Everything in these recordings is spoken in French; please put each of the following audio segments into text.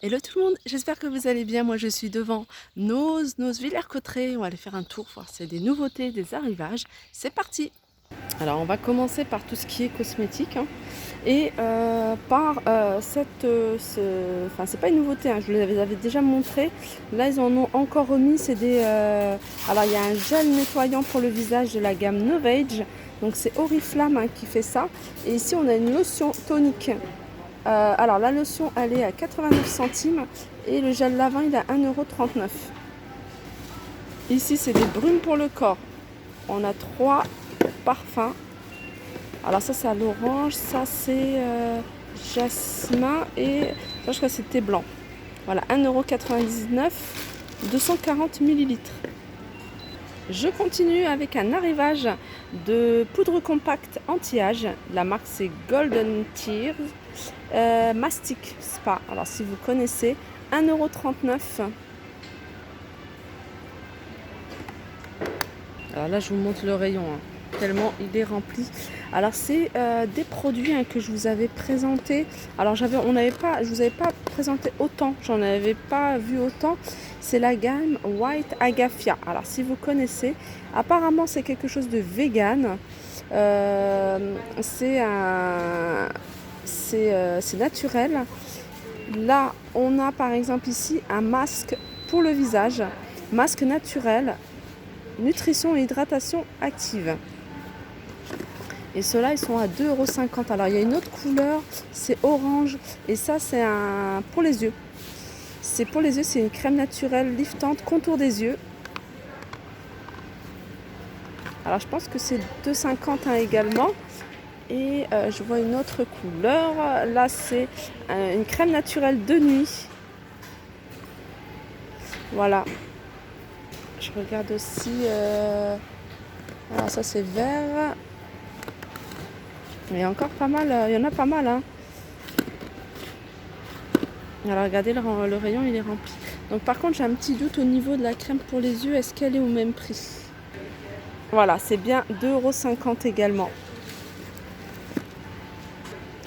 Hello tout le monde, j'espère que vous allez bien. Moi je suis devant nos Villers-Cotterêts. On va aller faire un tour, voir s'il y a des nouveautés, des arrivages. C'est parti. Alors on va commencer par tout ce qui est cosmétique, hein. Et par enfin c'est pas une nouveauté, hein, je vous l'avais déjà montré. Là ils en ont encore remis, c'est des... Alors il y a un gel nettoyant pour le visage de la gamme Novage. Donc c'est Oriflamme, hein, qui fait ça. Et ici on a une lotion tonique. Alors la lotion elle est à 89 centimes et le gel lavant il est à 1,39 €. Ici c'est des brumes pour le corps. On a 3 parfums. Alors ça c'est à l'orange, ça c'est jasmin et ça je crois que c'est thé blanc. Voilà, 1,99 €, 240 millilitres. Je continue avec un arrivage de poudre compacte anti-âge. La marque c'est Golden Tears. Mastic Spa. Alors si vous connaissez, 1,39 €. Alors là je vous montre le rayon, hein, tellement il est rempli. Alors c'est des produits, hein, que je vous avais présenté. Alors je vous avais pas présenté autant, j'en avais pas vu autant. C'est la gamme White Agafia. Alors si vous connaissez, apparemment c'est quelque chose de vegan. C'est naturel. Là on a par exemple ici un masque pour le visage, masque naturel, nutrition et hydratation active. Et ceux-là, ils sont à 2,50 €. Alors, il y a une autre couleur, c'est orange. Et ça, c'est pour les yeux. C'est pour les yeux, c'est une crème naturelle liftante, contour des yeux. Alors, je pense que c'est 2,50 € également. Et je vois une autre couleur. Là, c'est une crème naturelle de nuit. Voilà. Je regarde aussi. Alors, ça, c'est vert. Il y a encore pas mal, il y en a pas mal, hein. Alors regardez, le rayon il est rempli. Donc par contre j'ai un petit doute au niveau de la crème pour les yeux, est-ce qu'elle est au même prix? Voilà, c'est bien 2,50 € également.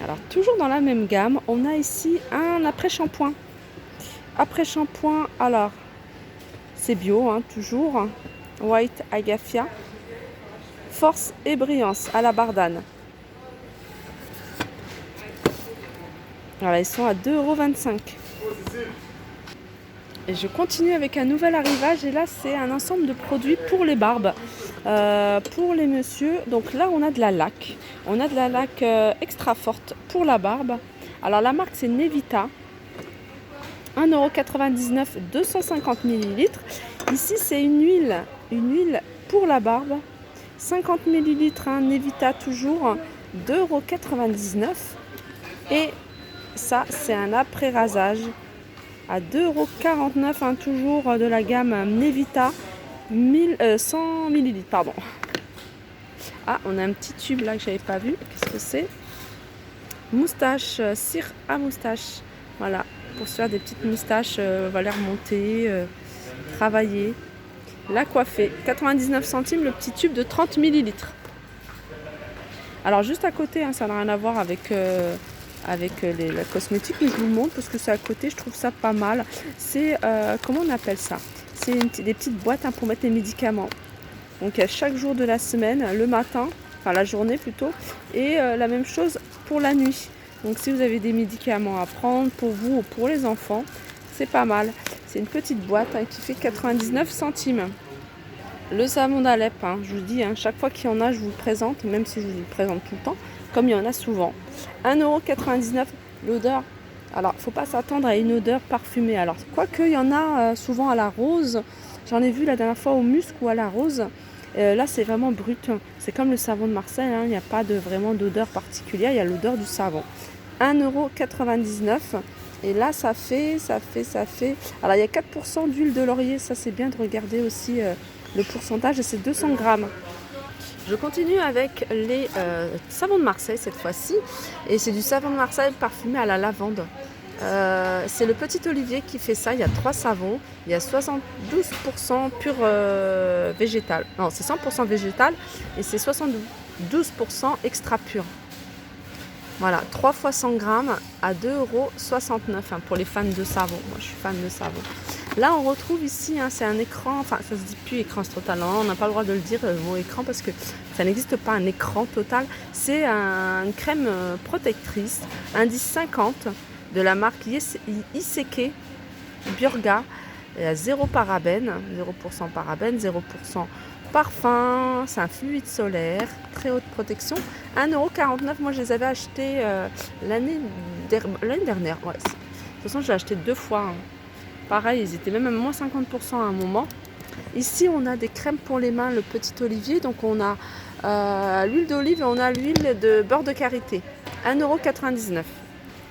Alors toujours dans la même gamme, on a ici un après-shampoing. Après-shampoing, alors c'est bio, hein, toujours. White Agafia. Force et brillance à la bardane. Voilà, ils sont à 2,25 €. Et je continue avec un nouvel arrivage. Et là, c'est un ensemble de produits pour les barbes. Pour les messieurs. Donc là, on a de la laque. On a de la laque extra forte pour la barbe. Alors la marque, c'est Nevita. 1,99 €, 250 millilitres. Ici, c'est une huile pour la barbe. 50 millilitres, hein, Nevita toujours. 2,99 €. Et ça, c'est un après-rasage à 2,49 €, hein, toujours de la gamme Nevita, 100 millilitres, pardon. Ah, on a un petit tube là que j'avais pas vu. Qu'est-ce que c'est? Moustache, cire à moustache. Voilà, pour se faire des petites moustaches, on va les remonter, travailler, la coiffer. 99 centimes le petit tube de 30 millilitres. Alors juste à côté, hein, ça n'a rien à voir avec la cosmétique, mais je vous le montre parce que c'est à côté, je trouve ça pas mal. C'est, comment on appelle ça? C'est des petites boîtes, hein, pour mettre les médicaments. Donc à chaque jour de la semaine, le matin, enfin la journée plutôt, et la même chose pour la nuit. Donc si vous avez des médicaments à prendre pour vous ou pour les enfants, c'est pas mal. C'est une petite boîte, hein, qui fait 99 centimes. Le savon d'Alep, hein, je vous dis, hein, chaque fois qu'il y en a, je vous le présente, même si je vous le présente tout le temps, comme il y en a souvent. 1,99 €, l'odeur. Alors, il ne faut pas s'attendre à une odeur parfumée. Alors, quoique, il y en a souvent à la rose. J'en ai vu la dernière fois au musc ou à la rose. Là, c'est vraiment brut. C'est comme le savon de Marseille, hein, il n'y a pas vraiment d'odeur particulière, il y a l'odeur du savon. 1,99 €. Et là, ça fait. Alors, il y a 4% d'huile de laurier. Ça, c'est bien de regarder aussi le pourcentage. Et c'est 200 grammes. Je continue avec les savons de Marseille cette fois-ci. Et c'est du savon de Marseille parfumé à la lavande. C'est le Petit Olivier qui fait ça. Il y a 3 savons. Il y a 72% pur végétal. Non, c'est 100% végétal. Et c'est 72% extra pur. Voilà, 3 fois 100 grammes à 2,69 € pour les fans de savon. Moi, je suis fan de savon. Là, on retrouve ici, c'est un écran, enfin, ça se dit plus écran total, on n'a pas le droit de le dire, le mot écran, parce que ça n'existe pas un écran total. C'est une crème protectrice, indice 50 de la marque Iseke Burga. Il y a 0 parabène, 0% parabène, 0% parfum, c'est un fluide solaire, très haute protection. 1,49 €, moi je les avais achetés l'année dernière. Ouais. De toute façon, j'ai acheté 2 fois. Pareil, ils étaient même à moins 50% à un moment. Ici, on a des crèmes pour les mains, le petit olivier. Donc, on a l'huile d'olive et on a l'huile de beurre de karité. 1,99 €.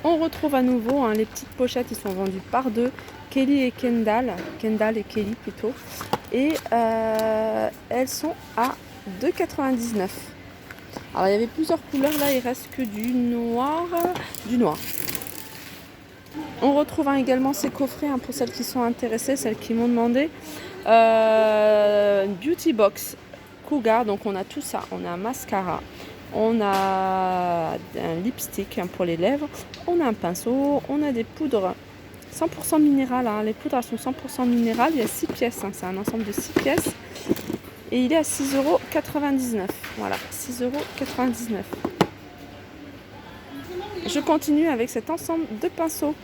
On retrouve à nouveau les petites pochettes, ils sont vendus par deux. Kelly et Kendall et Kelly plutôt. Et elles sont à 2,99 €. Alors, il y avait plusieurs couleurs. Là, il reste que du noir. On retrouve également ces coffrets pour celles qui sont intéressées, celles qui m'ont demandé. Beauty Box Cougar, donc on a tout ça. On a un mascara, on a un lipstick pour les lèvres, on a un pinceau, on a des poudres 100% minérales. Les poudres elles sont 100% minérales. Il y a 6 pièces, c'est un ensemble de 6 pièces. Et il est à 6,99 €. Voilà, 6,99 €. Je continue avec cet ensemble de pinceaux.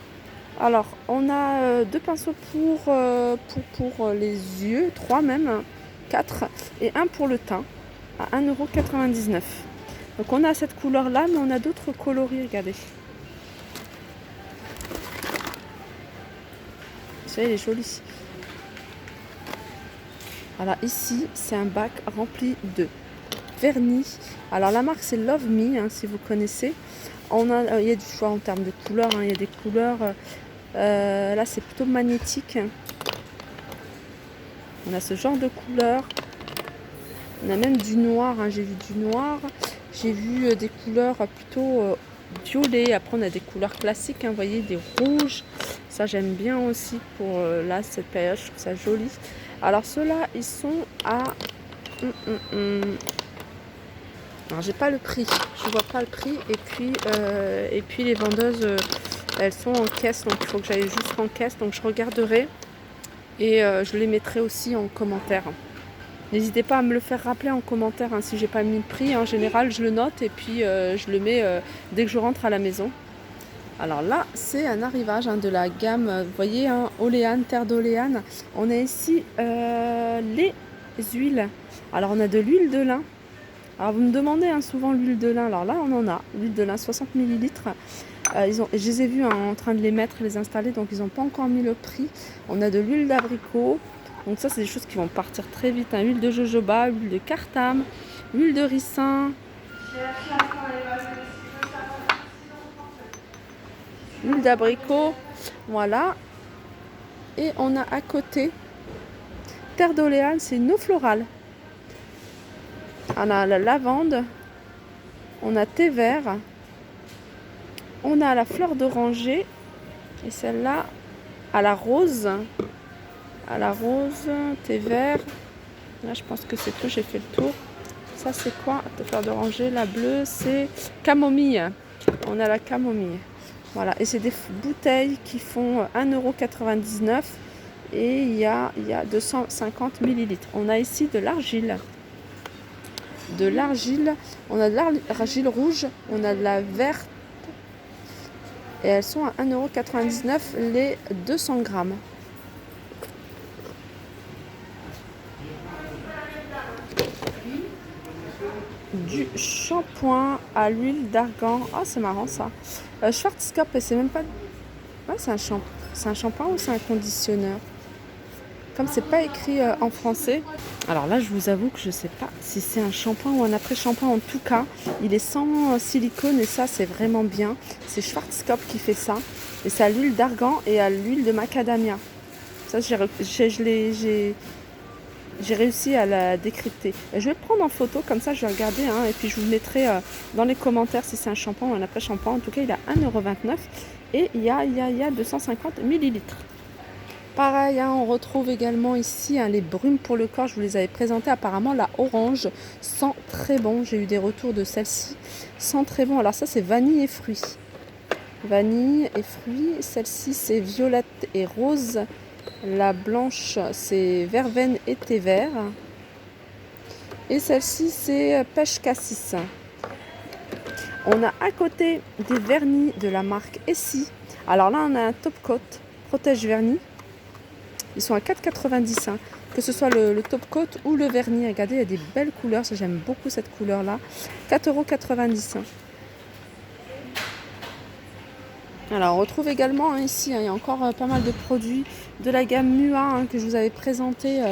Alors, on a 2 pinceaux pour les yeux, 3 même, 4, et un pour le teint, à 1,99 €. Donc, on a cette couleur-là, mais on a d'autres coloris, regardez. Celui-là, il est joli. Alors, ici, c'est un bac rempli de vernis. Alors, la marque, c'est Love Me, si vous connaissez. Il y a du choix en termes de couleurs. Il y a des couleurs... là, c'est plutôt magnétique. On a ce genre de couleur. On a même du noir. J'ai vu du noir. J'ai vu des couleurs plutôt violet. Après, on a des couleurs classiques. Vous voyez, des rouges. Ça, j'aime bien aussi pour là, cette période. Je trouve ça joli. Alors, ceux-là, ils sont à... Alors, j'ai pas le prix. Je vois pas le prix. Et puis les vendeuses... elles sont en caisse, donc il faut que j'aille juste en caisse. Donc je regarderai et je les mettrai aussi en commentaire. N'hésitez pas à me le faire rappeler en commentaire si j'ai pas mis le prix. En général, je le note et puis je le mets dès que je rentre à la maison. Alors là, c'est un arrivage de la gamme, vous voyez, Oléane, terre d'Oléane. On a ici les huiles. Alors on a de l'huile de lin. Alors vous me demandez souvent l'huile de lin. Alors là, on en a. L'huile de lin, 60 ml. Je les ai vus en train de les mettre, les installer, donc ils n'ont pas encore mis le prix. On a de l'huile d'abricot, donc ça c'est des choses qui vont partir très vite. Huile de jojoba, huile de cartame, huile de ricin, huile d'abricot, voilà. Et on a à côté terre d'Oléane, c'est une eau florale. On a la lavande, on a thé vert. On a la fleur d'oranger et celle-là à la rose. Thé vert. Là, je pense que c'est tout, j'ai fait le tour. Ça, c'est quoi? La fleur d'oranger, la bleue, c'est camomille. On a la camomille. Voilà, et c'est des bouteilles qui font 1,99 € et il y a 250 ml. On a ici de l'argile. On a de l'argile rouge, on a de la verte. Et elles sont à 1,99 € les 200 grammes. Du shampoing à l'huile d'argan. Ah, c'est marrant ça. Schwarzkopf, et c'est même pas... Ouais, c'est un shampoing ou c'est un conditionneur? Comme c'est pas écrit en français. Alors là, je vous avoue que je sais pas si c'est un shampoing ou un après-shampoing. En tout cas, il est sans silicone et ça, c'est vraiment bien. C'est Schwarzkopf qui fait ça. Et c'est à l'huile d'argan et à l'huile de macadamia. Ça, j'ai réussi à la décrypter. Et je vais le prendre en photo, comme ça, je vais regarder. Et puis, je vous mettrai dans les commentaires si c'est un shampoing ou un après-shampoing. En tout cas, il est à 1,29 € et il y a 250 ml. Pareil, hein, on retrouve également ici les brumes pour le corps. Je vous les avais présentées. Apparemment, la orange sent très bon. J'ai eu des retours de celle-ci. Sent très bon. Alors ça, c'est vanille et fruits. Vanille et fruits. Celle-ci, c'est violette et rose. La blanche, c'est verveine et thé vert. Et celle-ci, c'est pêche cassis. On a à côté des vernis de la marque Essie. Alors là, on a un top coat protège vernis. Ils sont à 4,90 hein. Que ce soit le top coat ou le vernis. Regardez, il y a des belles couleurs. J'aime beaucoup cette couleur-là. 4,90 €. Alors, on retrouve également ici, il y a encore pas mal de produits de la gamme Mua que je vous avais présenté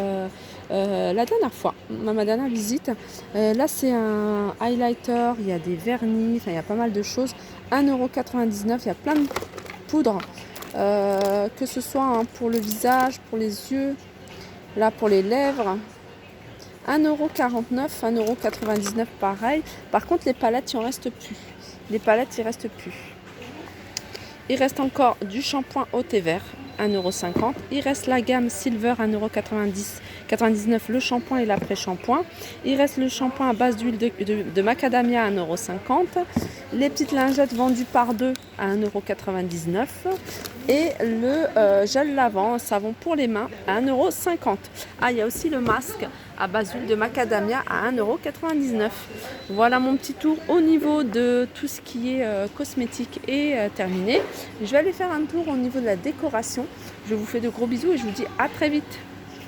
la dernière fois, ma dernière visite. Là, c'est un highlighter, il y a des vernis, il y a pas mal de choses. 1,99 €, il y a plein de poudres, que ce soit pour le visage, pour les yeux, là pour les lèvres. 1,49 €, 1,99 € pareil. Par contre, les palettes, il en reste plus. Les palettes, il reste plus. Il reste encore du shampoing au thé vert, 1,50 €. Il reste la gamme Silver, 1,99 € le shampoing et l'après-shampoing. Il reste le shampoing à base d'huile de macadamia à 1,50 €. Les petites lingettes vendues par deux à 1,99 €. Et le gel lavant, savon pour les mains à 1,50 €. Ah, il y a aussi le masque à base d'huile de macadamia à 1,99 €. Voilà, mon petit tour au niveau de tout ce qui est cosmétique est terminé. Je vais aller faire un tour au niveau de la décoration. Je vous fais de gros bisous et je vous dis à très vite.